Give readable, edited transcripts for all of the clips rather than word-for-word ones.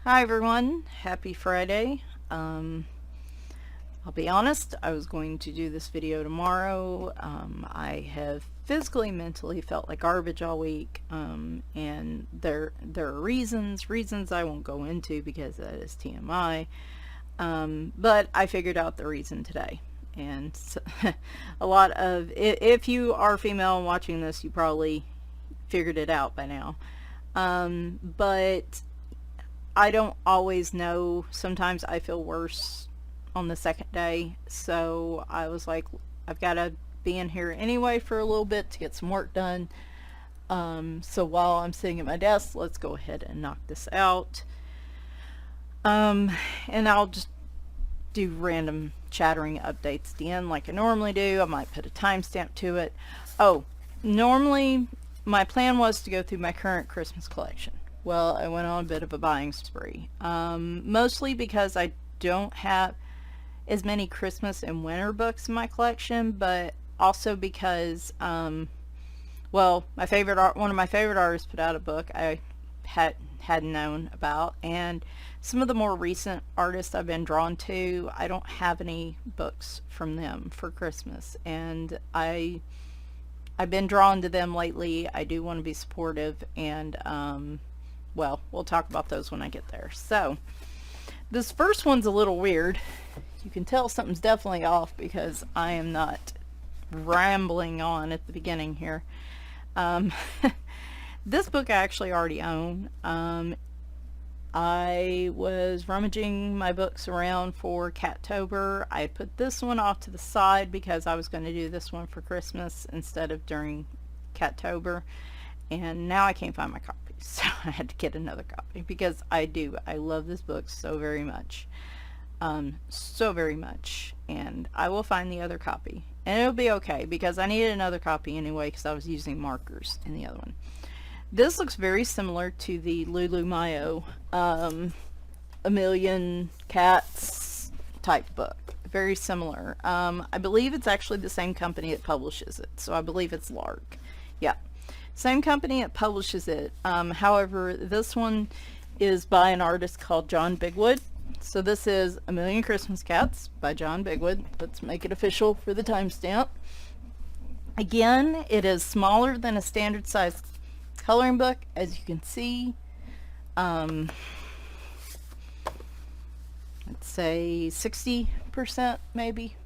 Hi everyone, happy Friday. I'll be honest, I was going to do this video tomorrow. I have physically, mentally felt like garbage all week, and there are reasons I won't go into because that is TMI. But I figured out the reason today. And so, a lot of, if you are female and watching this, you probably figured it out by now. But I don't always know. Sometimes I feel worse on the second day. So I was like, I've got to be in here anyway for a little bit to get some work done. So while I'm sitting at my desk, let's go ahead and knock this out. And I'll just do random chattering updates at the end like I normally do. I might put a timestamp to it. Oh, normally my plan was to go through my current Christmas collection. Well, I went on a bit of a buying spree. Mostly because I don't have as many Christmas and winter books in my collection, but also because, well, one of my favorite artists put out a book I hadn't known about, and some of the more recent artists I've been drawn to, I don't have any books from them for Christmas, and I've been drawn to them lately. I do want to be supportive, and well, we'll talk about those when I get there. So this first one's a little weird. You can tell something's definitely off because I am not rambling on at the beginning here. This book I actually already own. I was rummaging my books around for Cattober. I had put this one off to the side because I was going to do this one for Christmas instead of during Cattober. And now I can't find my copy. So I had to get another copy because I love this book so very much. So very much. And I will find the other copy. And it'll be okay because I needed another copy anyway because I was using markers in the other one. This looks very similar to the Lulu Mayo A Million Cats type book. Very similar. I believe it's actually the same company that publishes it. So I believe it's Lark. Yeah. Same company that publishes it. However, this one is by an artist called John Bigwood. So this is A Million Christmas Cats by John Bigwood. Let's make it official for the timestamp. Again, it is smaller than a standard size coloring book, as you can see. Let's say 60% maybe.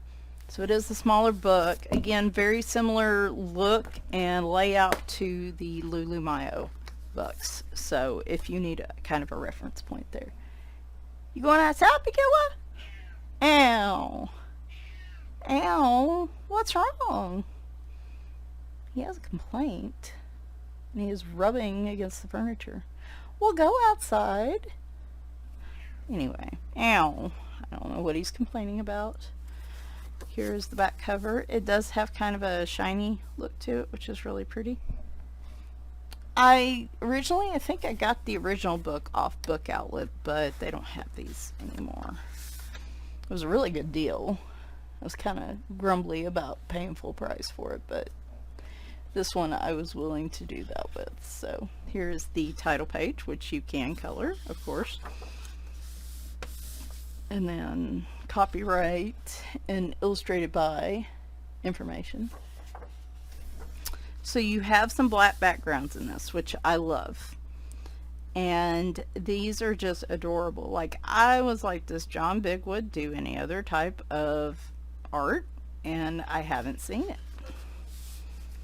So it is a smaller book. Again, very similar look and layout to the Lulu Mayo books. So if you need a kind of a reference point there. You going outside, Bigwood? Ow. Ow. What's wrong? He has a complaint. And he is rubbing against the furniture. Well, go outside. Anyway. Ow. I don't know what he's complaining about. Here's the back cover. It does have kind of a shiny look to it, which is really pretty. I think I got the original book off Book Outlet, but they don't have these anymore. It was a really good deal. I was kind of grumbly about paying full price for it, but this one I was willing to do that with. So here's the title page, which you can color, of course. And then copyright and illustrated by information. So you have some black backgrounds in this, which I love. And these are just adorable. Like, I was like, does John Bigwood do any other type of art? And I haven't seen it.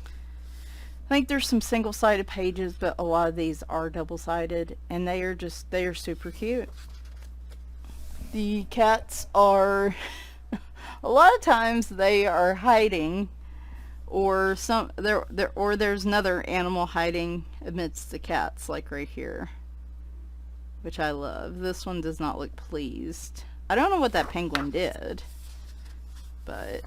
I think there's some single-sided pages, but a lot of these are double-sided, and they are super cute. The cats are, a lot of times they are hiding, or there's another animal hiding amidst the cats, like right here, which I love. This one does not look pleased. I don't know what that penguin did, but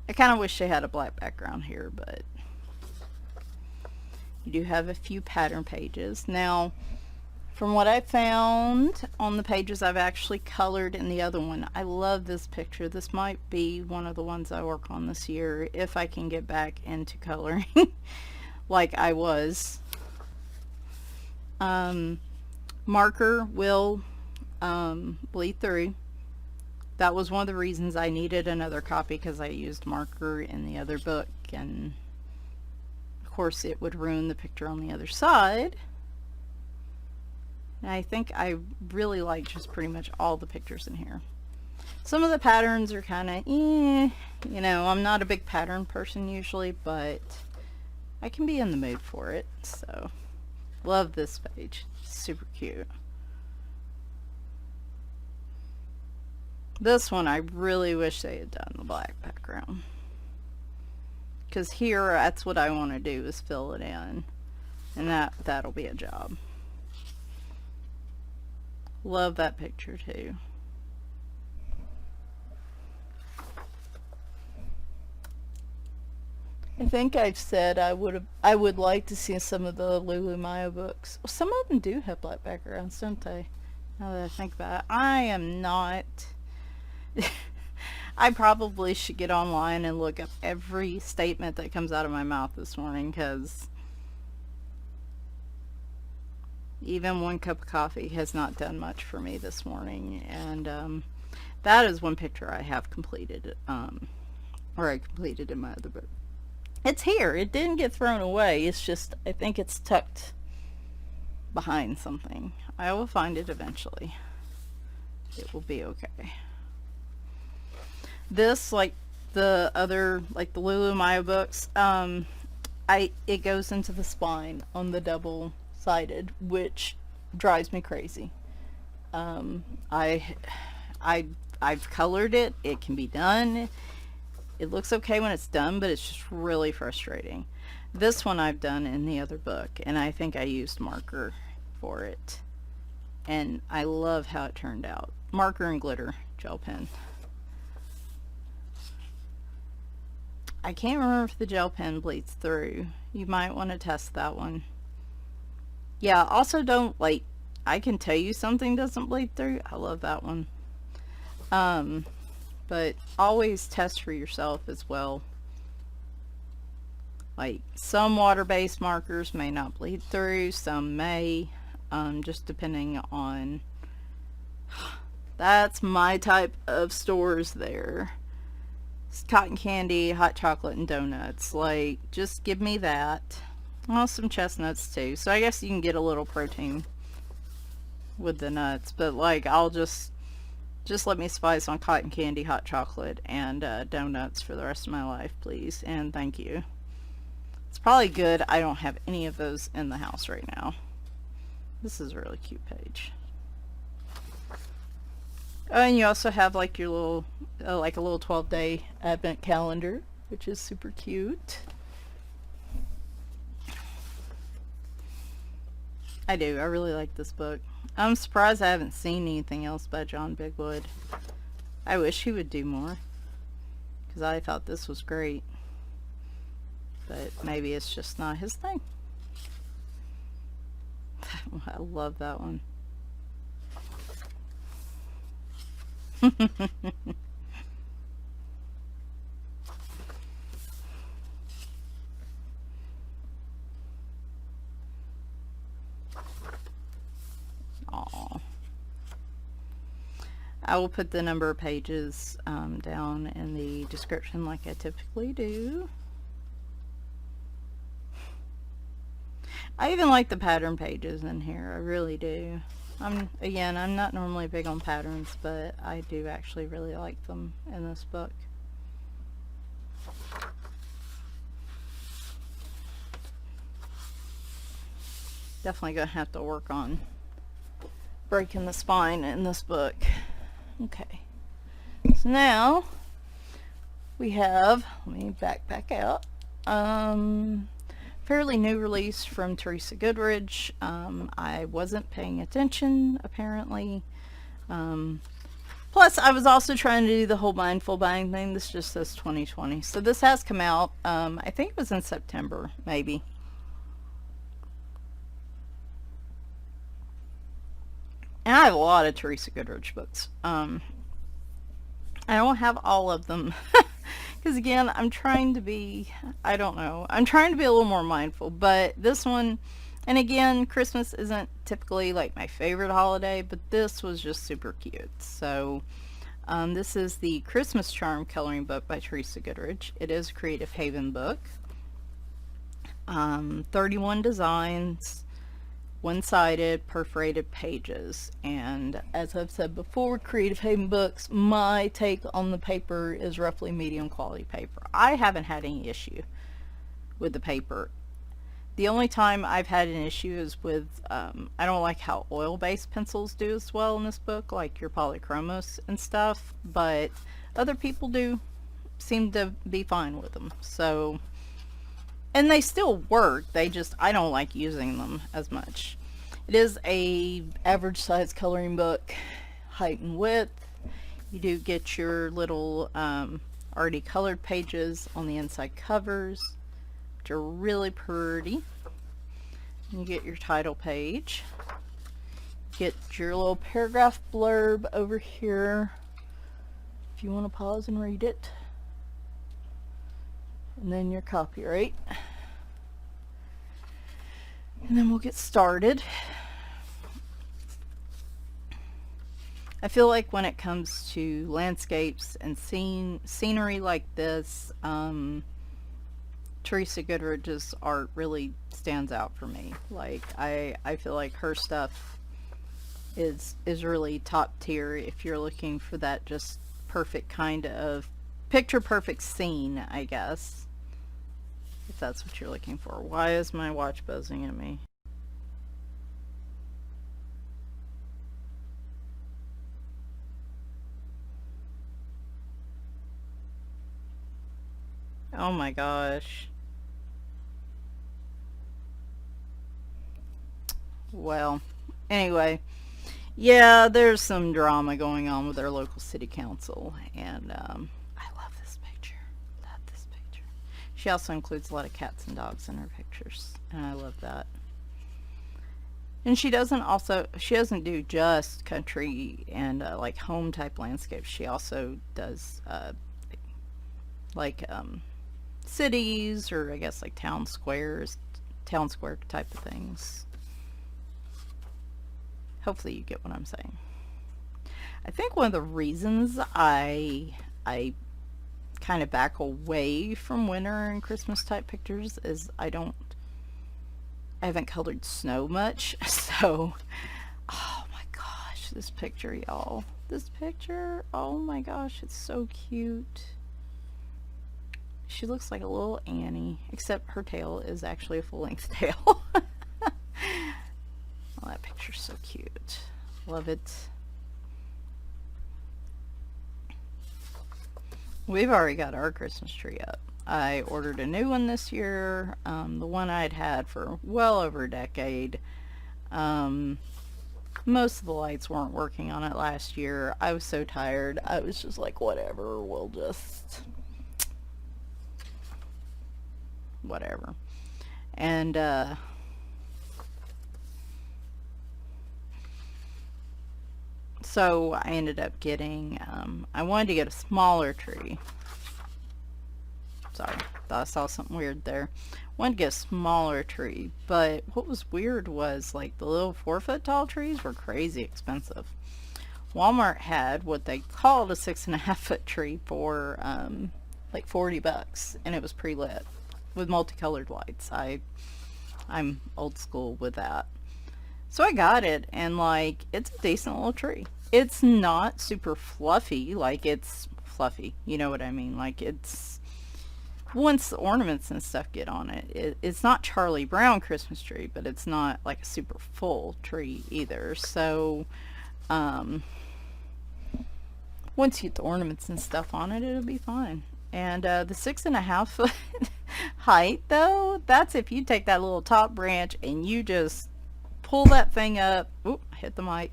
I kind of wish they had a black background here, but you do have a few pattern pages. Now, from what I found on the pages I've actually colored in the other one, I love this picture. This might be one of the ones I work on this year if I can get back into coloring like I was. Marker will bleed through. That was one of the reasons I needed another copy, because I used marker in the other book, and of course it would ruin the picture on the other side. And I think I really like just pretty much all the pictures in here. Some of the patterns are kind of, you know, I'm not a big pattern person usually, but I can be in the mood for it. So, love this page. Super cute. This one I really wish they had done the black background. Because here, that's what I want to do, is fill it in. And that'll be a job. Love that picture too. I think I've said I would like to see some of the Lulu Maya books. Well, some of them do have black backgrounds, don't they? Now that I think about it, I am not. I probably should get online and look up every statement that comes out of my mouth this morning, because even one cup of coffee has not done much for me this morning. And that is one picture I have completed, or I completed in my other book. It's here. It didn't get thrown away. It's just, I think it's tucked behind something. I will find it eventually. It will be okay. This, like the other, like the Lulu Maya books, it goes into the spine on the double-sided, which drives me crazy. I've colored it. It can be done. It looks okay when it's done, but it's just really frustrating. This one I've done in the other book, and I think I used marker for it. And I love how it turned out. Marker and glitter gel pen. I can't remember if the gel pen bleeds through. You might want to test that one. Yeah, also don't, like, I can tell you something doesn't bleed through. I love that one. But always test for yourself as well. Like, some water-based markers may not bleed through, some may, just depending on, that's my type of stores there. It's cotton candy, hot chocolate, and donuts. Like, just give me that. Well, some chestnuts too. So I guess you can get a little protein with the nuts, but like, I'll just let me spice on cotton candy, hot chocolate, and donuts for the rest of my life, please, and thank you. It's probably good I don't have any of those in the house right now. This is a really cute page. Oh, and you also have like your little, like a little 12-day advent calendar, which is super cute. I do. I really like this book. I'm surprised I haven't seen anything else by John Bigwood. I wish he would do more, because I thought this was great. But maybe it's just not his thing. I love that one. Aww. I will put the number of pages down in the description like I typically do. I even like the pattern pages in here. I really do. I'm not normally big on patterns, but I do actually really like them in this book. Definitely gonna have to work on breaking the spine in this book. Okay, so now we have, let me back out, fairly new release from Teresa Goodridge. I wasn't paying attention apparently. Plus I was also trying to do the whole mindful buying thing. This just says 2020, so this has come out, I think it was in September maybe. And I have a lot of Teresa Goodridge books. I don't have all of them. Because again, I'm trying to be, I don't know, I'm trying to be a little more mindful. But this one, And again, Christmas isn't typically like my favorite holiday, but this was just super cute. So this is the Christmas Charm coloring book by Teresa Goodridge. It is a Creative Haven book. 31 designs, one-sided, perforated pages. And as I've said before, Creative Haven books, my take on the paper is roughly medium quality paper. I haven't had any issue with the paper. The only time I've had an issue is with, I don't like how oil-based pencils do as well in this book, like your polychromos and stuff, but other people do seem to be fine with them. So, and they still work, they just, I don't like using them as much. It is a average size coloring book, height and width. You do get your little already colored pages on the inside covers, which are really pretty. You get your title page. Get your little paragraph blurb over here if you want to pause and read it. And then your copyright. And then we'll get started. I feel like when it comes to landscapes and scenery like this, Teresa Goodridge's art really stands out for me. Like, I feel like her stuff is really top tier if you're looking for that just perfect kind of picture perfect scene, I guess. If that's what you're looking for. Why is my watch buzzing at me? Oh my gosh. Well, anyway, yeah, there's some drama going on with our local city council, and I love this picture. Love this picture. She also includes a lot of cats and dogs in her pictures, and I love that. And she doesn't do just country and like home type landscapes. She also does like cities, or I guess like town square type of things. Hopefully you get what I'm saying. I think one of the reasons I kind of back away from winter and Christmas type pictures is I haven't colored snow much. So, oh my gosh, this picture, y'all. This picture, oh my gosh, it's so cute. She looks like a little Annie, except her tail is actually a full-length tail. Oh, that picture's so cute. Love it. We've already got our Christmas tree up. I ordered a new one this year. The one I'd had for well over a decade. Most of the lights weren't working on it last year. I was so tired. I was just like, whatever, we'll just... whatever. And, so I ended up getting, I wanted to get a smaller tree. Sorry, thought I saw something weird there. Wanted to get a smaller tree, but what was weird was like the little 4-foot tall trees were crazy expensive. Walmart had what they called a 6.5-foot tree for like $40, and it was pre-lit with multicolored lights. I'm old school with that. So I got it, and like, it's a decent little tree. It's not super fluffy, like it's fluffy, you know what I mean? Like, it's, once the ornaments and stuff get on it, it's not Charlie Brown Christmas tree, but it's not like a super full tree either. So, once you get the ornaments and stuff on it, it'll be fine. And the 6.5-foot height, though, that's if you take that little top branch and you just pull that thing up, oop, hit the mic,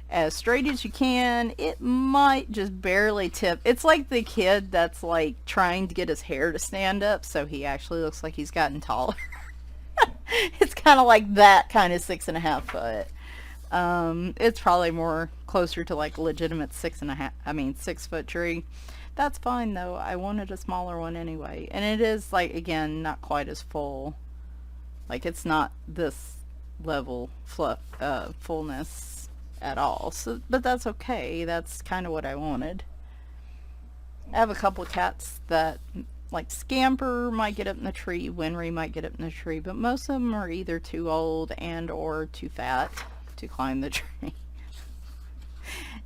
as straight as you can. It might just barely tip. It's like the kid that's like trying to get his hair to stand up so he actually looks like he's gotten taller. It's kind of like that kind of 6.5 foot. It's probably more closer to like legitimate 6-foot tree. That's fine though. I wanted a smaller one anyway, and it is like, again, not quite as full. Like, it's not this level fullness at all. So, but that's okay. That's kind of what I wanted. I have a couple of cats that, like Scamper might get up in the tree, Winry might get up in the tree, but most of them are either too old and or too fat to climb the tree.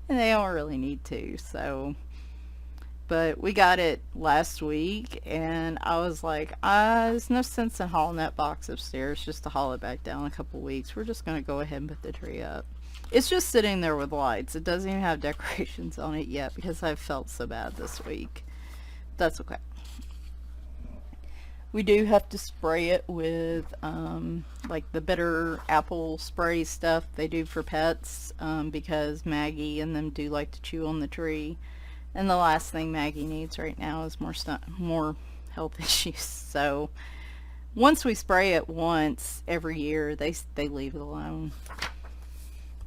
And they don't really need to, so. But we got it last week, and I was like, there's no sense in hauling that box upstairs just to haul it back down in a couple weeks. We're just going to go ahead and put the tree up. It's just sitting there with lights. It doesn't even have decorations on it yet because I felt so bad this week. That's okay. We do have to spray it with like the bitter apple spray stuff they do for pets, because Maggie and them do like to chew on the tree. And the last thing Maggie needs right now is more health issues. So once we spray it once every year, they leave it alone.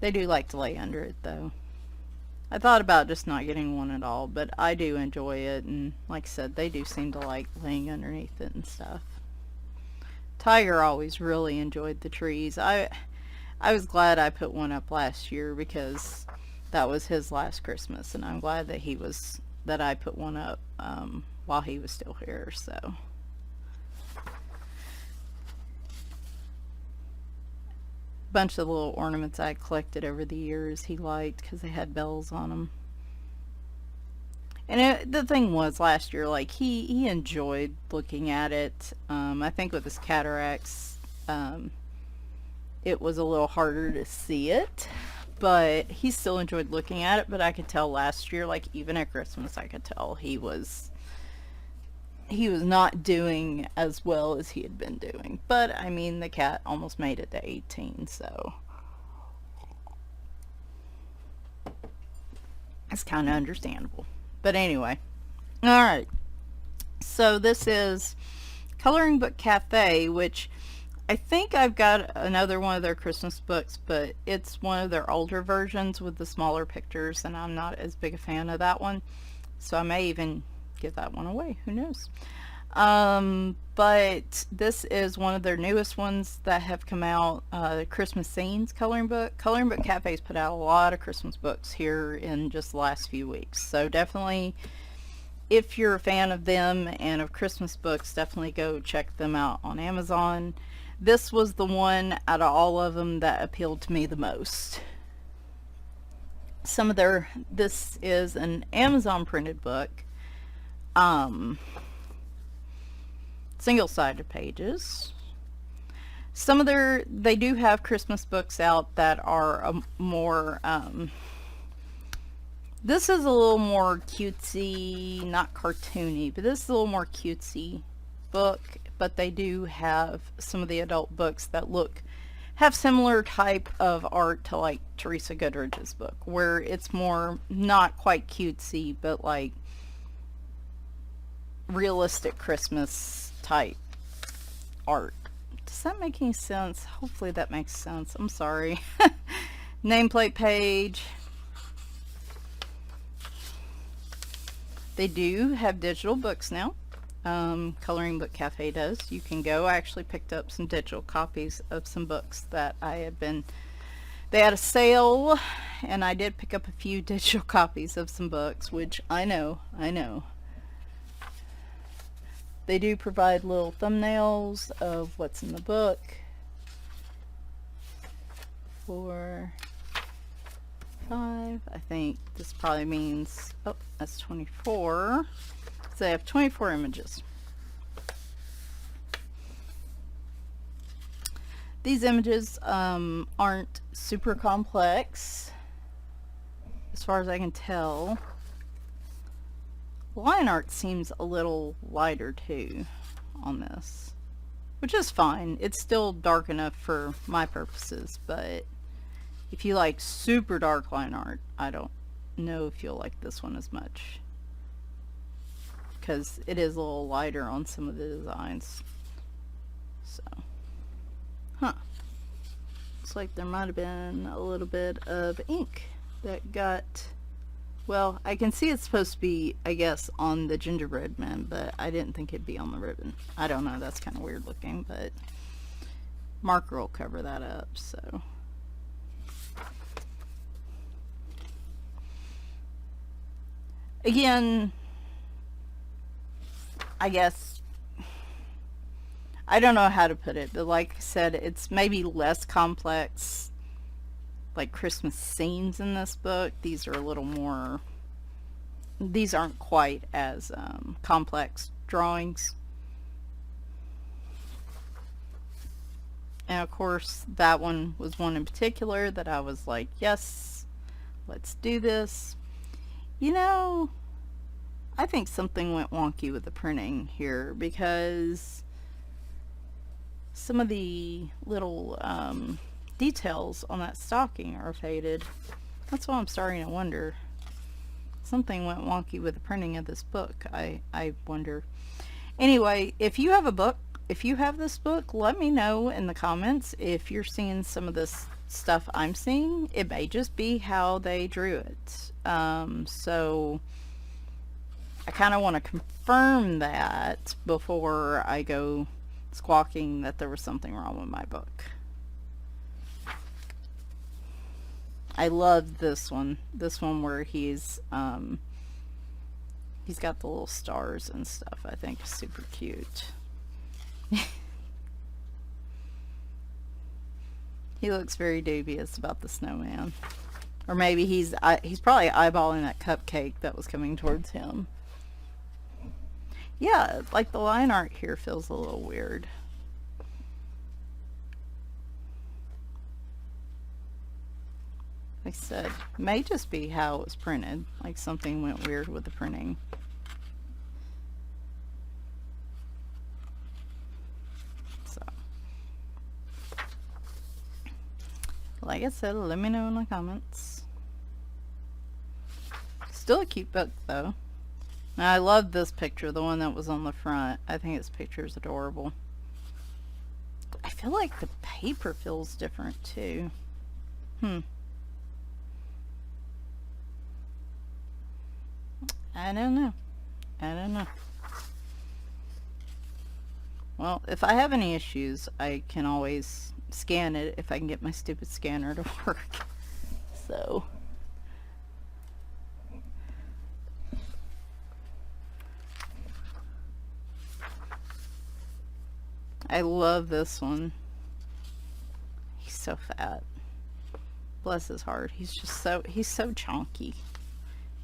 They do like to lay under it though. I thought about just not getting one at all, but I do enjoy it, and like I said, they do seem to like laying underneath it and stuff. Tiger always really enjoyed the trees. I was glad I put one up last year because that was his last Christmas, and I'm glad that I put one up while he was still here. So bunch of little ornaments I collected over the years he liked because they had bells on them. And the thing was, last year, like, he enjoyed looking at it. I think with his cataracts, it was a little harder to see it, but he still enjoyed looking at it. But I could tell last year, like, even at Christmas, I could tell he was not doing as well as he had been doing. But I mean, the cat almost made it to 18, so it's kind of understandable. But anyway, all right, so this is Coloring Book Cafe, which I think I've got another one of their Christmas books, but it's one of their older versions with the smaller pictures, and I'm not as big a fan of that one, so I may even give that one away. Who knows? But this is one of their newest ones that have come out, Christmas Scenes coloring book. Coloring Book Cafe's put out a lot of Christmas books here in just the last few weeks, so definitely, if you're a fan of them and of Christmas books, definitely go check them out on Amazon. This was the one out of all of them that appealed to me the most. This is an Amazon printed book. Single-sided pages. They do have Christmas books out that are more, this is a little more cutesy, not cartoony, but this is a little more cutesy book, but they do have some of the adult books that have similar type of art to like Teresa Goodridge's book, where it's more, not quite cutesy, but like realistic Christmas type art. Does that make any sense? Hopefully that makes sense. I'm sorry. Nameplate page. They do have digital books now. Coloring Book Cafe does. You can go. I actually picked up some digital copies of some books that they had a sale, and I did pick up a few digital copies of some books, which I know. They do provide little thumbnails of what's in the book. 4, 5, I think this probably means, oh, that's 24. So they have 24 images. These images aren't super complex, as far as I can tell. Line art seems a little lighter too on this, which is fine. It's still dark enough for my purposes, but if you like super dark line art, I don't know if you'll like this one as much, because it is a little lighter on some of the designs. So, looks like there might have been a little bit of ink that got, well, I can see it's supposed to be, I guess, on the gingerbread men, but I didn't think it'd be on the ribbon. I don't know, that's kind of weird looking, but marker will cover that up. So again, I guess, I don't know how to put it, but like I said, it's maybe less complex, like Christmas scenes in this book. These are a little more, these aren't quite as complex drawings. And of course, that one was one in particular that I was like, yes, let's do this. You know, I think something went wonky with the printing here, because some of the little details on that stocking are faded. That's why I'm starting to wonder. Something went wonky with the printing of this book, I wonder. Anyway, if you have a book, if you have this book, let me know in the comments if you're seeing some of this stuff I'm seeing. It may just be how they drew it. So I kind of want to confirm that before I go squawking that there was something wrong with my book. I love this one where he's got the little stars and stuff. I think is super cute. He looks very dubious about the snowman. Or maybe he's probably eyeballing that cupcake that was coming towards him. Yeah, like the line art here feels a little weird. Like I said, may just be how it was printed. Like something went weird with the printing. So, like I said, let me know in the comments. Still a cute book though. Now, I love this picture, the one that was on the front. I think this picture is adorable. I feel like the paper feels different too. I don't know. Well, if I have any issues, I can always scan it if I can get my stupid scanner to work. So I love this one. He's so fat. Bless his heart. He's so chunky.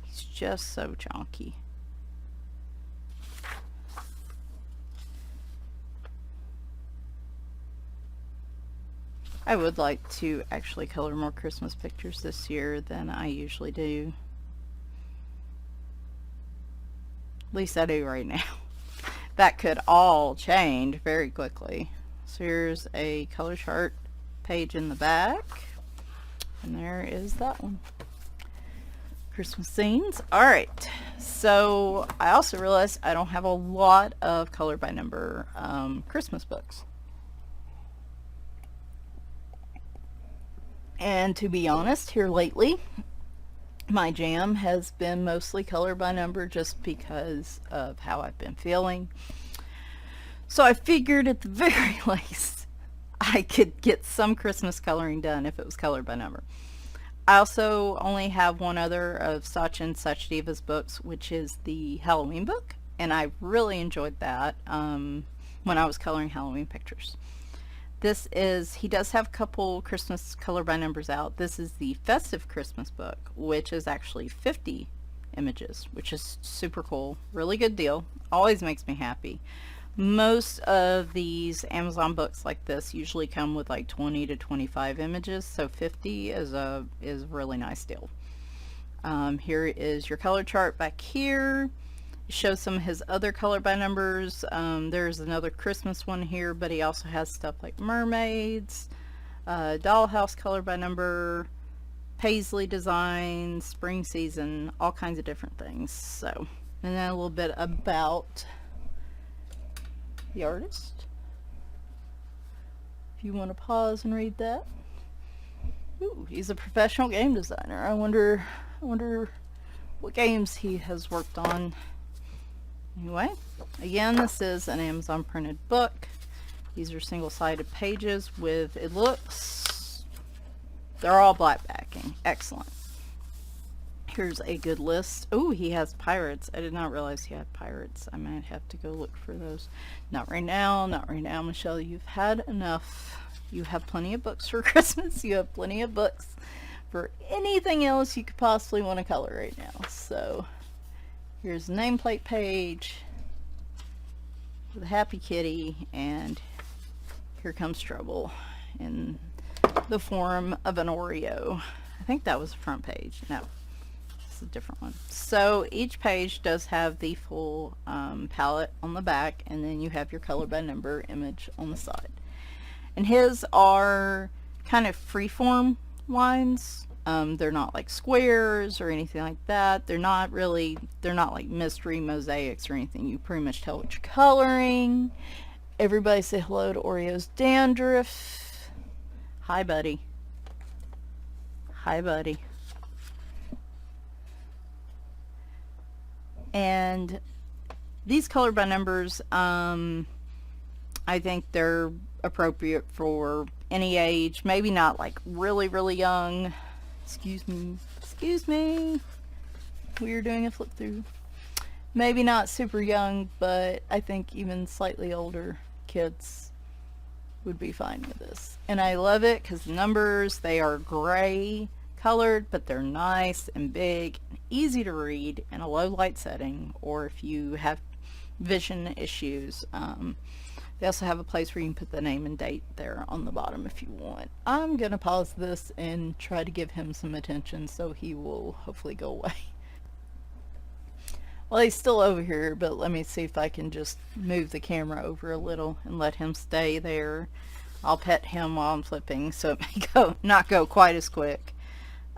He's just so chunky. I would like to actually color more Christmas pictures this year than I usually do. At least I do right now. That could all change very quickly. So here's a color chart page in the back. And there is that one. Christmas scenes. Alright, so I also realized I don't have a lot of color by number Christmas books. And to be honest, here lately, my jam has been mostly color by number just because of how I've been feeling. So I figured at the very least I could get some Christmas coloring done if it was color by number. I also only have one other of Sachin Sachdeva's books, which is the Halloween book, and I really enjoyed that when I was coloring Halloween pictures. This is, he does have a couple Christmas color by numbers out. This is the Festive Christmas book, which is actually 50 images, which is super cool. Really good deal. Always makes me happy. Most of these Amazon books like this usually come with like 20 to 25 images, so 50 is a really nice deal. Here is your color chart back here. It shows some of his other color by numbers. There's another Christmas one here, but he also has stuff like mermaids, dollhouse color by number, paisley design, spring season, all kinds of different things. So, and then a little bit about the artist, if you want to pause and read that. Ooh, he's a professional game designer. I wonder what games he has worked on. Anyway, again, this is an Amazon printed book. These are single-sided pages with, it looks, they're all black backing. Excellent. Here's a good list. Oh, he has pirates. I did not realize he had pirates. I might have to go look for those. Not right now. Not right now, Michelle. You've had enough. You have plenty of books for Christmas. You have plenty of books for anything else you could possibly want to color right now. So here's the nameplate page with a happy kitty, and here comes trouble in the form of an Oreo. I think that was the front page. No. A different one. So each page does have the full palette on the back, and then you have your color by number image on the side. And his are kind of freeform lines. They're not like squares or anything like that. They're not like mystery mosaics or anything. You pretty much tell what you're coloring. Everybody say hello to Oreo's dandruff. Hi, buddy. Hi, buddy. And these color by numbers, I think they're appropriate for any age. Maybe not like really, really young. Excuse me. Excuse me. We are doing a flip through. Maybe not super young, but I think even slightly older kids would be fine with this. And I love it because the numbers, they are gray colored, but they're nice and big and easy to read in a low light setting, or if you have vision issues. They also have a place where you can put the name and date there on the bottom if you want. I'm gonna pause this and try to give him some attention so he will hopefully go away. Well, he's still over here, but let me see if I can just move the camera over a little and let him stay there. I'll pet him while I'm flipping so it may not go quite as quick.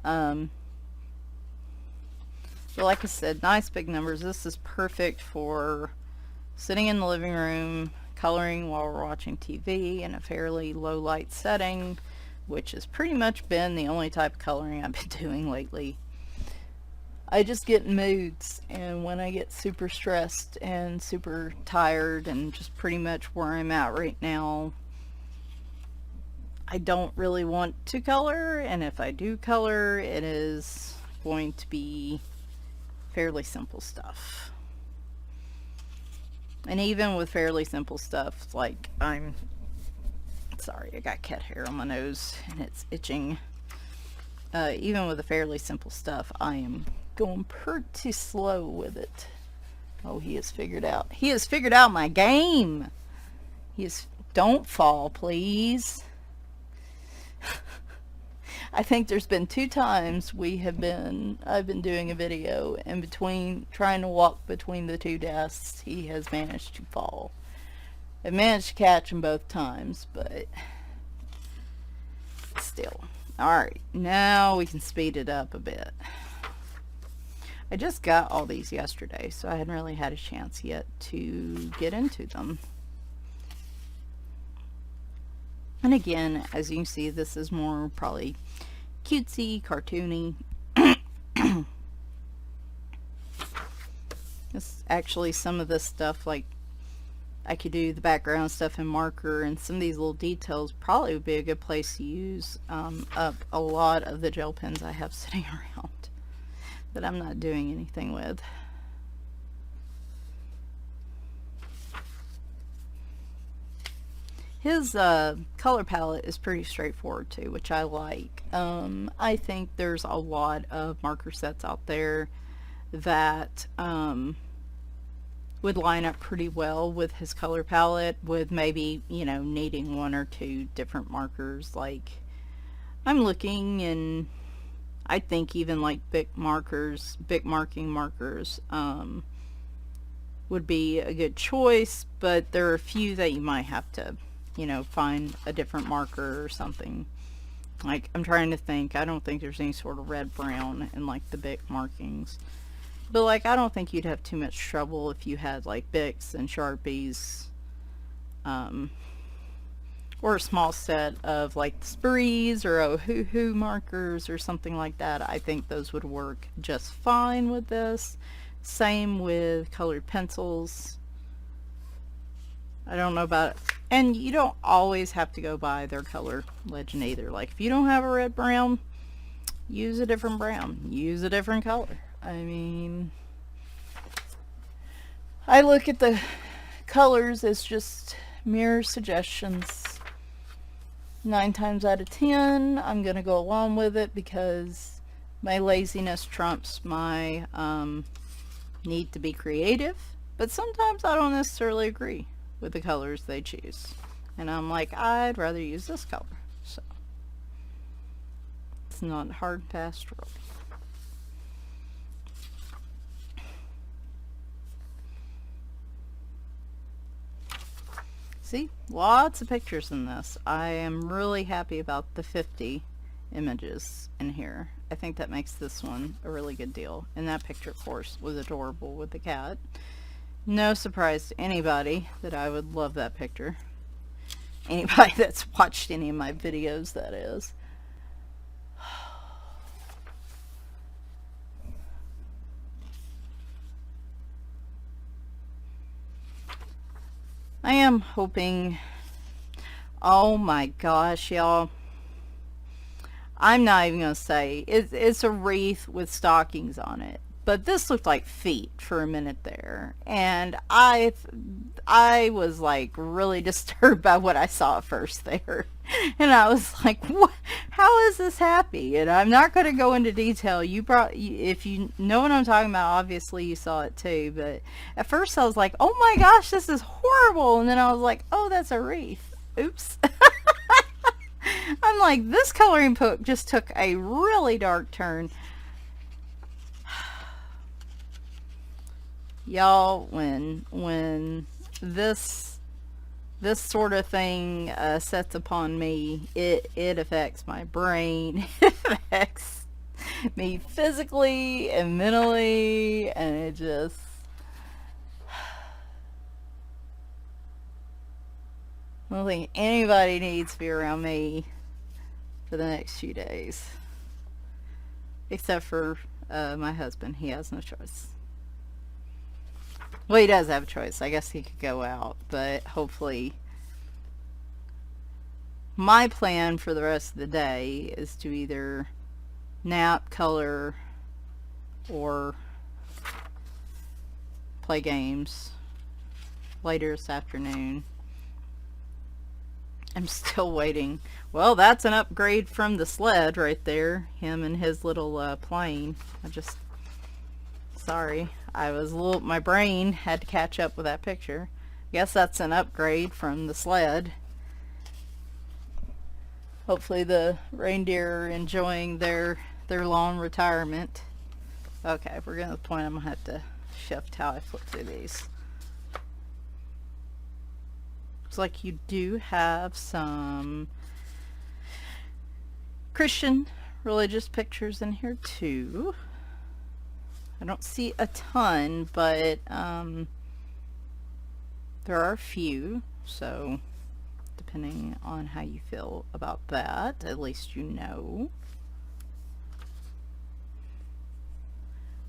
But like I said, nice big numbers. This is perfect for sitting in the living room, coloring while we're watching TV in a fairly low light setting, which has pretty much been the only type of coloring I've been doing lately. I just get in moods, and when I get super stressed and super tired and just pretty much where I'm at right now, I don't really want to color, and if I do color, it is going to be fairly simple stuff. And even with fairly simple stuff, like I'm sorry, I got cat hair on my nose and it's itching. Even with the fairly simple stuff, I am going pretty slow with it. Oh, he has figured out my game. Don't fall, please. I think there's been 2 times I've been doing a video, and between trying to walk between the 2 desks, he has managed to fall. I've managed to catch him both times, but still. Alright, now we can speed it up a bit. I just got all these yesterday, so I hadn't really had a chance yet to get into them. And again, as you can see, this is more probably cutesy, cartoony. This actually, some of this stuff, like I could do the background stuff in marker, and some of these little details probably would be a good place to use up a lot of the gel pens I have sitting around that I'm not doing anything with. His color palette is pretty straightforward too, which I like. I think there's a lot of marker sets out there that would line up pretty well with his color palette, with maybe, you know, needing 1 or 2 different markers. Like, I'm looking, and I think even like Bic marking markers would be a good choice, but there are a few that you might have to, you know, find a different marker or something. Like, I'm trying to think. I don't think there's any sort of red brown in like the Bic markings, but like I don't think you'd have too much trouble if you had like Bics and Sharpies, or a small set of like the Sprees or Ohuhu markers or something like that. I think those would work just fine with this. Same with colored pencils. I don't know about And you don't always have to go by their color legend either. Like if you don't have a red brown, use a different brown. Use a different color. I mean, I look at the colors as just mere suggestions. 9 times out of 10, I'm going to go along with it because my laziness trumps my need to be creative. But sometimes I don't necessarily agree with the colors they choose. And I'm like, I'd rather use this color. So, it's not a hard and fast rule. See, lots of pictures in this. I am really happy about the 50 images in here. I think that makes this one a really good deal. And that picture, of course, was adorable with the cat. No surprise to anybody that I would love that picture. Anybody that's watched any of my videos, that is. I am hoping, oh my gosh, y'all, I'm not even going to say, it's a wreath with stockings on it, but this looked like feet for a minute there, and I was like really disturbed by what I saw at first there, and I was like, what? How is this happy? And I'm not going to go into detail. If you know what I'm talking about, obviously you saw it too, but at first I was like, oh my gosh, this is horrible, and then I was like, oh, that's a wreath. Oops. I'm like, this coloring book just took a really dark turn. Y'all, when this sort of thing sets upon me, it affects my brain. It affects me physically and mentally, and it just, I don't think anybody needs to be around me for the next few days. Except for my husband. He has no choice. Well, he does have a choice. I guess he could go out, but hopefully my plan for the rest of the day is to either nap, color, or play games later this afternoon. I'm still waiting. Well, that's an upgrade from the sled right there. Him and his little plane. Sorry. My brain had to catch up with that picture. Guess that's an upgrade from the sled. Hopefully the reindeer are enjoying their long retirement. Okay, we're getting to the point I'm going to have to shift how I flip through these. Looks like you do have some Christian religious pictures in here too. I don't see a ton, but there are a few, so depending on how you feel about that, at least you know.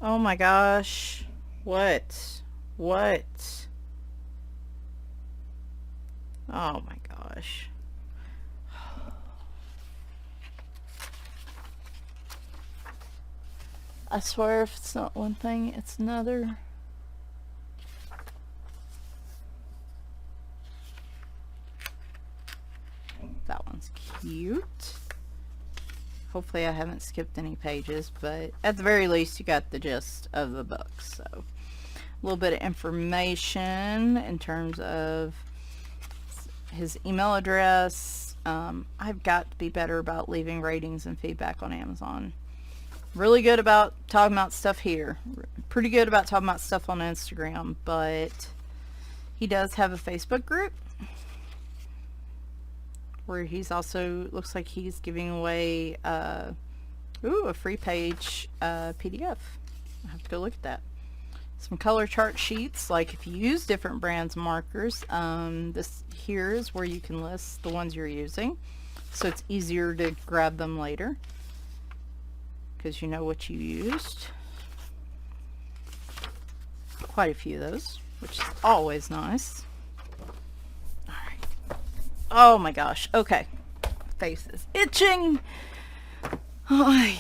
Oh my gosh. What? Oh my gosh. I swear if it's not one thing, it's another. That one's cute. Hopefully I haven't skipped any pages, but at the very least you got the gist of the book. So a little bit of information in terms of his email address. I've got to be better about leaving ratings and feedback on Amazon. Really good about talking about stuff here. Pretty good about talking about stuff on Instagram, but he does have a Facebook group where he's also, looks like he's giving away a free page PDF. I'll have to go look at that. Some color chart sheets, like if you use different brands markers, this here is where you can list the ones you're using, so it's easier to grab them later because you know what you used. Quite a few of those, which is always nice. Alright, Oh my gosh. Okay. Face is itching. Oh, I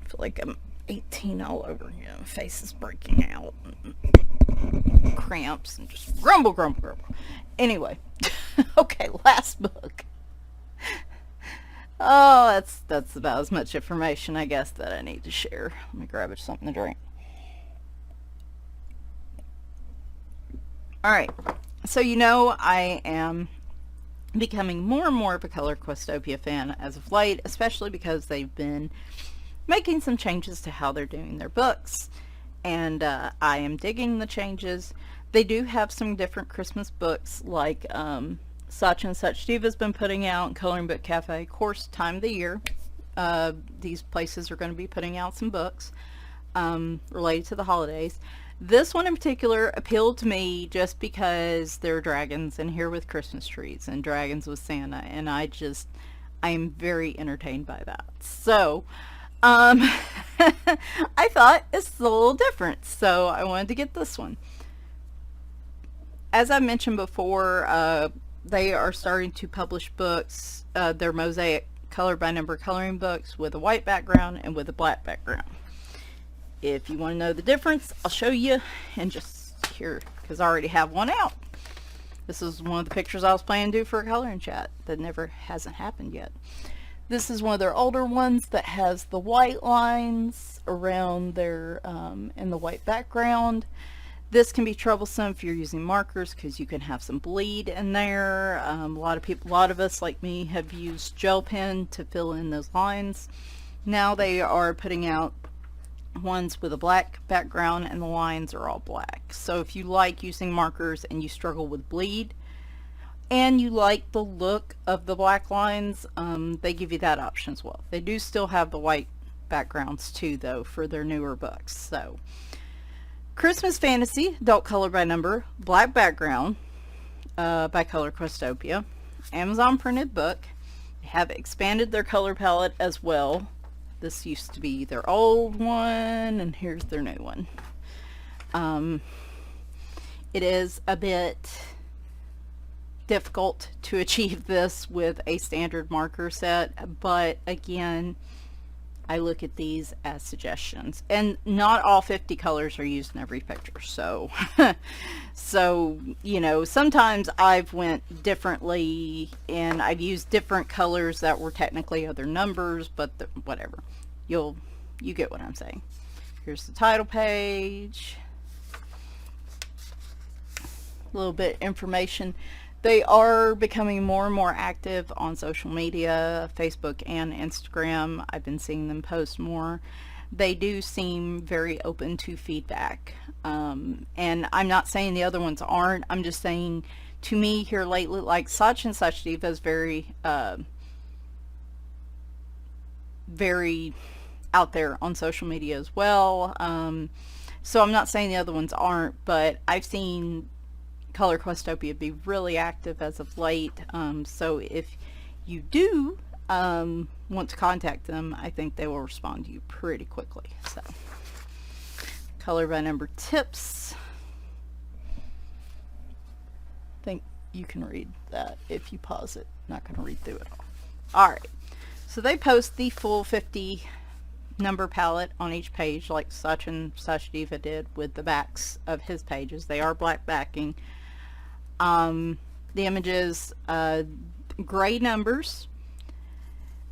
feel like I'm 18 all over again. Face is breaking out. Cramps and just grumble, grumble, grumble. Anyway. Okay, last book. Oh, that's about as much information, I guess, that I need to share. Let me grab something to drink. Alright, so I am becoming more and more of a Color Questopia fan as of late, especially because they've been making some changes to how they're doing their books. And I am digging the changes. They do have some different Christmas books, like Sachin Sachdeva's been putting out, Coloring Book Cafe. Of course, time of the year, these places are going to be putting out some books related to the holidays. This one in particular appealed to me just because there are dragons in here with Christmas trees and dragons with Santa, and I am very entertained by that. So, I thought it's a little different, so I wanted to get this one. As I mentioned before, they are starting to publish books, their mosaic color by number coloring books with a white background and with a black background. If you want to know the difference, I'll show you and just here, because I already have one out. This is one of the pictures I was planning to do for a coloring chat that hasn't happened yet. This is one of their older ones that has the white lines around their and the white background. This can be troublesome if you're using markers because you can have some bleed in there. A lot of us like me have used gel pen to fill in those lines. Now they are putting out ones with a black background and the lines are all black. So if you like using markers and you struggle with bleed and you like the look of the black lines, they give you that option as well. They do still have the white backgrounds too, though, for their newer books. So Christmas Fantasy, adult color by number, black background, by Color Questopia. Amazon printed book. They have expanded their color palette as well. This used to be their old one, and here's their new one. It is a bit difficult to achieve this with a standard marker set, but again, I look at these as suggestions, and not all 50 colors are used in every picture. So, sometimes I've went differently and I've used different colors that were technically other numbers, but whatever. You get what I'm saying. Here's the title page. A little bit information. They are becoming more and more active on social media, Facebook and Instagram. I've been seeing them post more. They do seem very open to feedback. And I'm not saying the other ones aren't. I'm just saying, to me here lately, like Sachin Sachdeva is very out there on social media as well. So I'm not saying the other ones aren't, but I've seen Color Questopia be really active as of late. So if you do want to contact them, I think they will respond to you pretty quickly. So, color by number tips. I think you can read that if you pause it. Not going to read through it all. Alright, so they post the full 50 number palette on each page, like Sachin Sachdeva did with the backs of his pages. They are black backing. The images, gray numbers.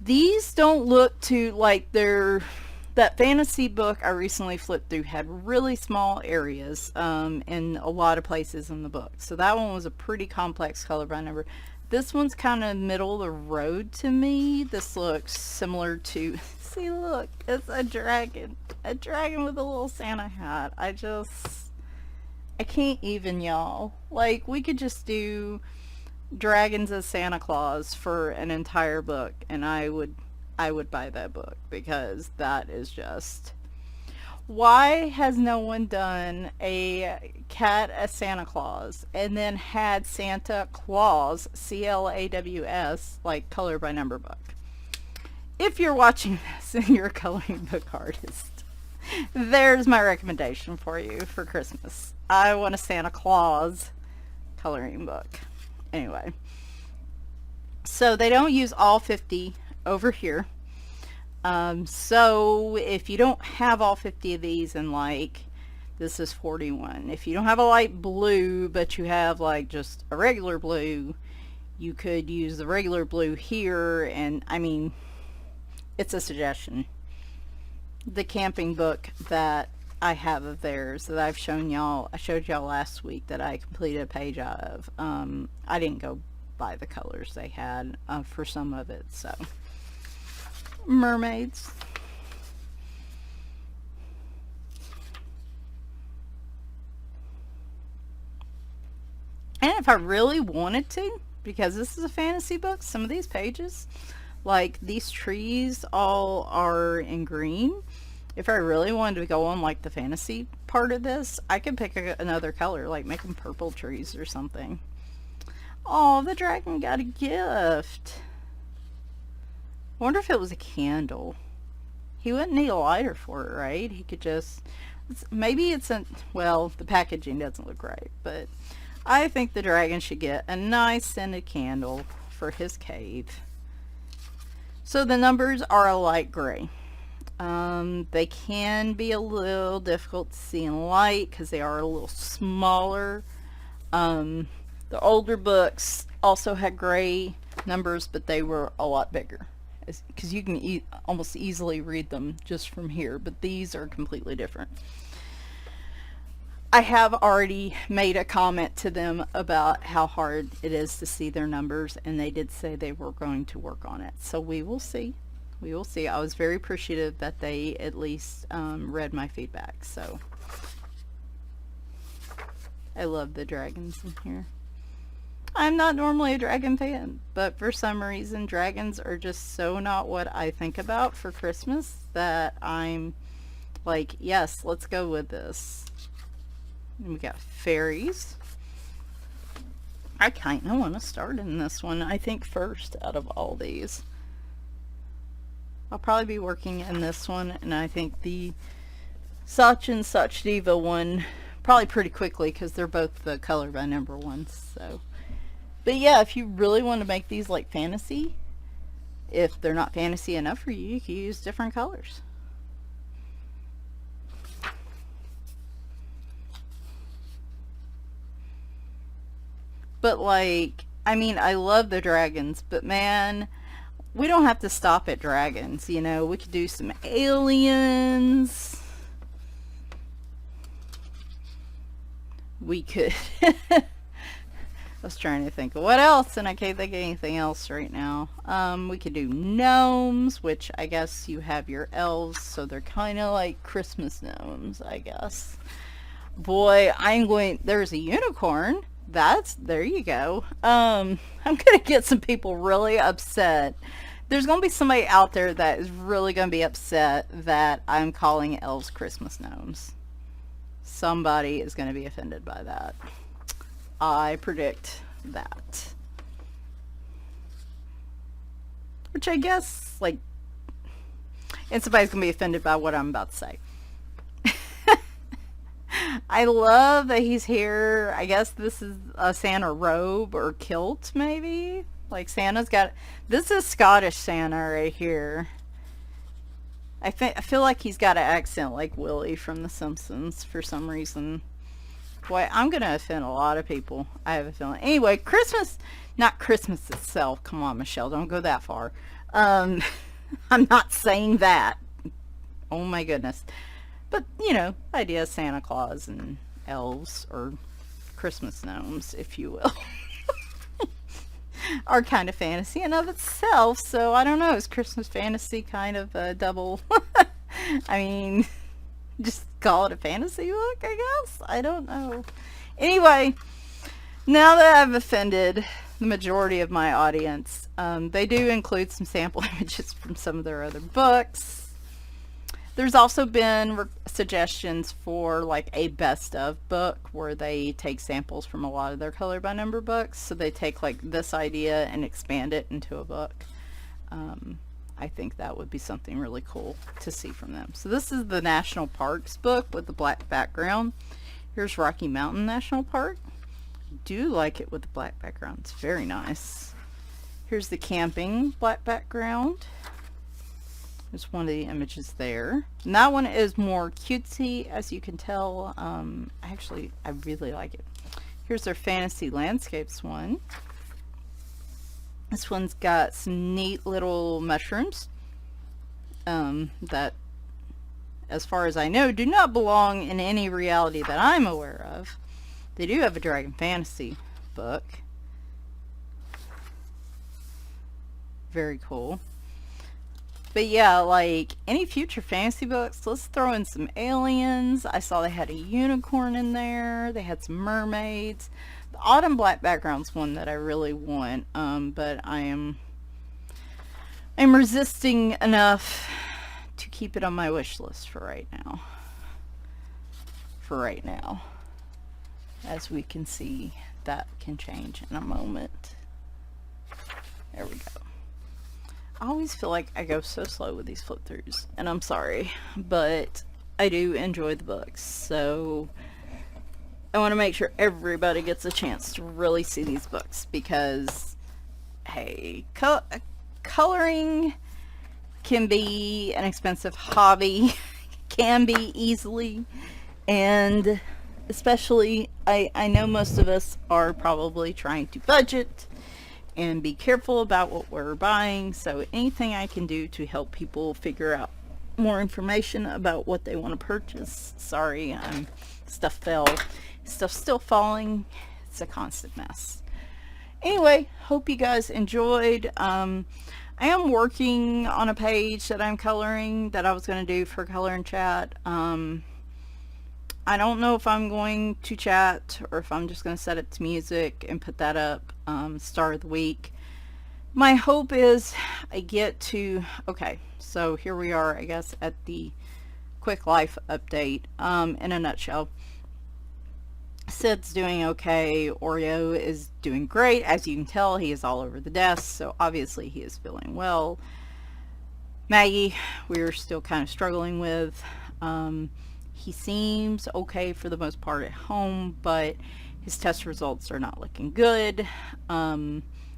These don't look too like that fantasy book I recently flipped through had really small areas in a lot of places in the book. So that one was a pretty complex color by number. This one's kind of middle of the road to me. This looks similar to, see, look, it's a dragon with a little Santa hat. I can't even, y'all. Like, we could just do dragons as Santa Claus for an entire book, and I would buy that book, because that is just... Why has no one done a cat as Santa Claus and then had Santa Claus, C-L-A-W-S, like color by number book? If you're watching this and you're a coloring book artist, there's my recommendation for you for Christmas. I want a Santa Claus coloring book. anyway. So they don't use all 50 over here. So if you don't have all 50 of these, and like this is 41, if you don't have a light blue but you have like just a regular blue, you could use the regular blue here. And I mean, it's a suggestion. The camping book that I have of theirs that I've shown y'all, I showed y'all last week that I completed a page out of, I didn't go by the colors they had for some of it. So mermaids. And if I really wanted to, because this is a fantasy book, some of these pages, like these trees all are in green. If I really wanted to go on like the fantasy part of this, I could pick another color, like make them purple trees or something. Oh, the dragon got a gift. I wonder if it was a candle. He wouldn't need a lighter for it, right? He could just, maybe it's a, well, the packaging doesn't look right, but I think the dragon should get a nice scented candle for his cave. So the numbers are a light gray. They can be a little difficult to see in light because they are a little smaller. The older books also had gray numbers, but they were a lot bigger, because you can almost easily read them just from here, but these are completely different. I have already made a comment to them about how hard it is to see their numbers, and they did say they were going to work on it. So we will see. We will see. I was very appreciative that they at least read my feedback. So I love the dragons in here. I'm not normally a dragon fan, but for some reason dragons are just so not what I think about for Christmas that I'm like, yes, let's go with this. And we got fairies. I kind of want to start in this one, I think, first out of all these. I'll probably be working in this one, and I think the Sachin Sachdeva one probably pretty quickly, because they're both the color by number ones. So, but yeah, if you really want to make these like fantasy, if they're not fantasy enough for you, you can use different colors. But like, I mean, I love the dragons, but man, we don't have to stop at dragons, you know. We could do some aliens. We could I was trying to think of what else, and I can't think of anything else right now. We could do gnomes, which I guess you have your elves, so they're kind of like Christmas gnomes, I guess. Boy, there's a unicorn. There you go. I'm gonna get some people really upset. There's gonna be somebody out there that is really gonna be upset that I'm calling elves Christmas gnomes. Somebody is gonna be offended by that. I predict that. Which I guess, like, and somebody's gonna be offended by what I'm about to say. I love that he's here. I guess this is a Santa robe or kilt, maybe? Like Santa's got... This is Scottish Santa right here. I feel like he's got an accent like Willie from The Simpsons for some reason. Boy, I'm going to offend a lot of people. I have a feeling. Anyway, Christmas... Not Christmas itself. Come on, Michelle. Don't go that far. I'm not saying that. Oh my goodness. But, you know, idea of Santa Claus and elves, or Christmas gnomes, if you will, are kind of fantasy in of itself. So, I don't know, is Christmas fantasy kind of a double? I mean, just call it a fantasy book, I guess? I don't know. Anyway, now that I've offended the majority of my audience, they do include some sample images from some of their other books. There's also been suggestions for like a best of book where they take samples from a lot of their color by number books. So they take like this idea and expand it into a book. I think that would be something really cool to see from them. So this is the National Parks book with the black background. Here's Rocky Mountain National Park. do like it with the black background. It's very nice. Here's the camping black background. There's one of the images there. And that one is more cutesy, as you can tell. Actually, I really like it. Here's their fantasy landscapes one. This one's got some neat little mushrooms that, as far as I know, do not belong in any reality that I'm aware of. They do have a Dragon Fantasy book. Very cool. But yeah, like any future fantasy books, let's throw in some aliens. I saw they had a unicorn in there. They had some mermaids. The autumn black background's one that I really want, but I'm resisting enough to keep it on my wish list for right now. As we can see, that can change in a moment. There we go. I always feel like I go so slow with these flip throughs, and I'm sorry, but I do enjoy the books, so I want to make sure everybody gets a chance to really see these books, because hey, coloring can be an expensive hobby, can be easily, and especially I know most of us are probably trying to budget and be careful about what we're buying, so anything I can do to help people figure out more information about what they want to purchase. Sorry, stuff fell. Stuff's still falling. It's a constant mess. Anyway, hope you guys enjoyed. I am working on a page that I'm coloring that I was going to do for Color and Chat. I don't know if I'm going to chat or if I'm just going to set it to music and put that up start of the week. My hope is I get to, okay, so here we are, I guess, at the quick life update. In a nutshell, Sid's doing okay. Oreo is doing great. As you can tell, he is all over the desk, so obviously he is feeling well. Maggie, we're still kind of struggling with. He seems okay for the most part at home, but his test results are not looking good.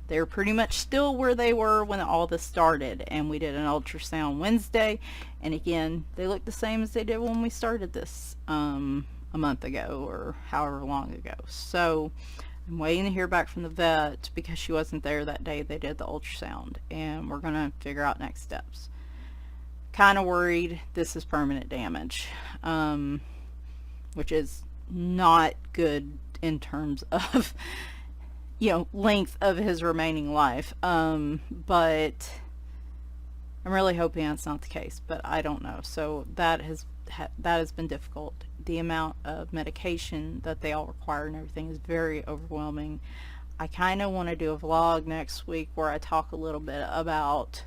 They're pretty much still where they were when all this started, and we did an ultrasound Wednesday, and again, they look the same as they did when we started this a month ago or however long ago. So I'm waiting to hear back from the vet because she wasn't there that day they did the ultrasound, and we're going to figure out next steps. Kind of worried this is permanent damage, which is not good in terms of, you know, length of his remaining life. But I'm really hoping that's not the case, but I don't know. So that has been difficult. The amount of medication that they all require and everything is very overwhelming. I kind of want to do a vlog next week where I talk a little bit about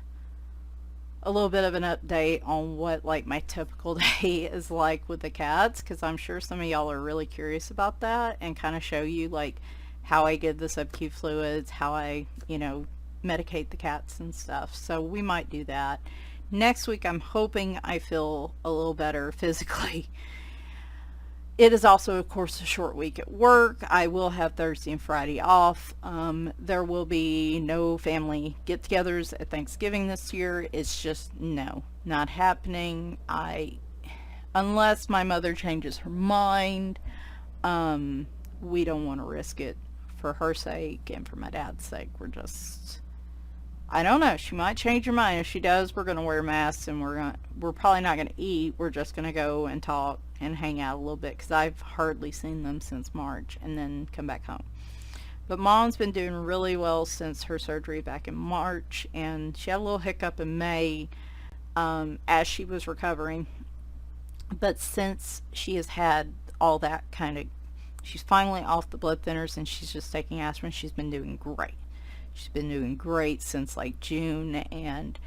a little bit of an update on what like my typical day is like with the cats, because I'm sure some of y'all are really curious about that, and kind of show you like how I give the sub-Q fluids, how I, you know, medicate the cats and stuff. So we might do that. Next week I'm hoping I feel a little better physically. It is also, of course, a short week at work. I will have Thursday and Friday off. There will be no family get-togethers at Thanksgiving this year. It's just, no, not happening. Unless my mother changes her mind, we don't want to risk it for her sake and for my dad's sake. We're just, I don't know. She might change her mind. If she does, we're going to wear masks, and we're probably not going to eat. We're just going to go and talk and hang out a little bit, because I've hardly seen them since March, and then come back home. But Mom's been doing really well since her surgery back in March, and she had a little hiccup in May as she was recovering. But since she has had all that she's finally off the blood thinners and she's just taking aspirin, she's been doing great. She's been doing great since like June, and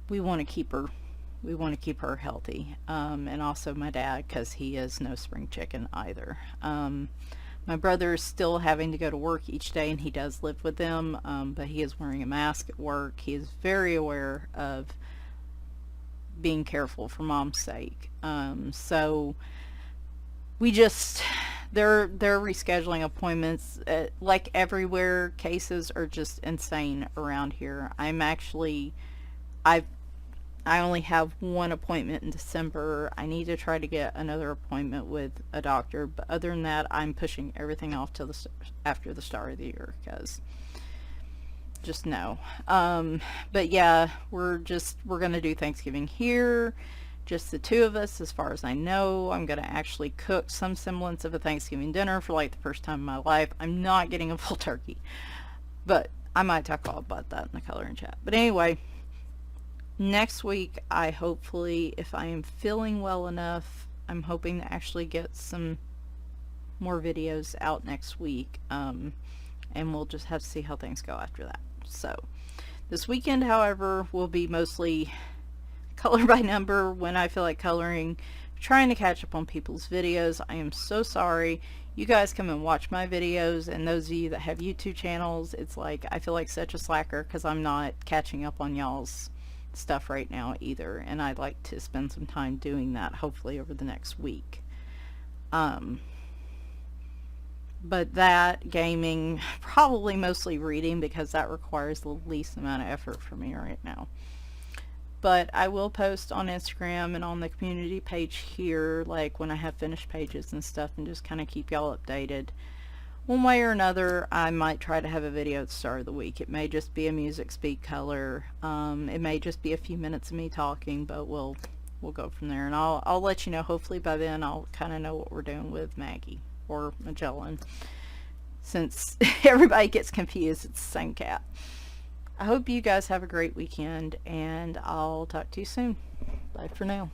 we want to keep her healthy, and also my dad, because he is no spring chicken either. My brother is still having to go to work each day, and he does live with them, but he is wearing a mask at work. He is very aware of being careful for Mom's sake. So we just, they're rescheduling appointments. Like everywhere, cases are just insane around here. I I only have one appointment in December. I need to try to get another appointment with a doctor, but other than that, I'm pushing everything off till after the start of the year, because just no. But yeah, we're gonna do Thanksgiving here, just the two of us, as far as I know. I'm gonna actually cook some semblance of a Thanksgiving dinner for like the first time in my life. I'm not getting a full turkey, but I might talk all about that in the coloring chat. But anyway, next week, I hopefully, if I am feeling well enough, I'm hoping to actually get some more videos out next week, and we'll just have to see how things go after that. So this weekend, however, will be mostly color by number when I feel like coloring, trying to catch up on people's videos. I am so sorry. You guys come and watch my videos, and those of you that have YouTube channels, it's like I feel like such a slacker because I'm not catching up on y'all's stuff right now either, and I'd like to spend some time doing that, hopefully over the next week. But that, gaming, probably mostly reading, because that requires the least amount of effort for me right now. But I will post on Instagram and on the community page here, like when I have finished pages and stuff, and just kind of keep y'all updated. One way or another, I might try to have a video at the start of the week. It may just be a music speed color. It may just be a few minutes of me talking, but we'll go from there. And I'll let you know. Hopefully by then I'll kind of know what we're doing with Maggie or Magellan, since everybody gets confused. It's the same cat. I hope you guys have a great weekend, and I'll talk to you soon. Bye for now.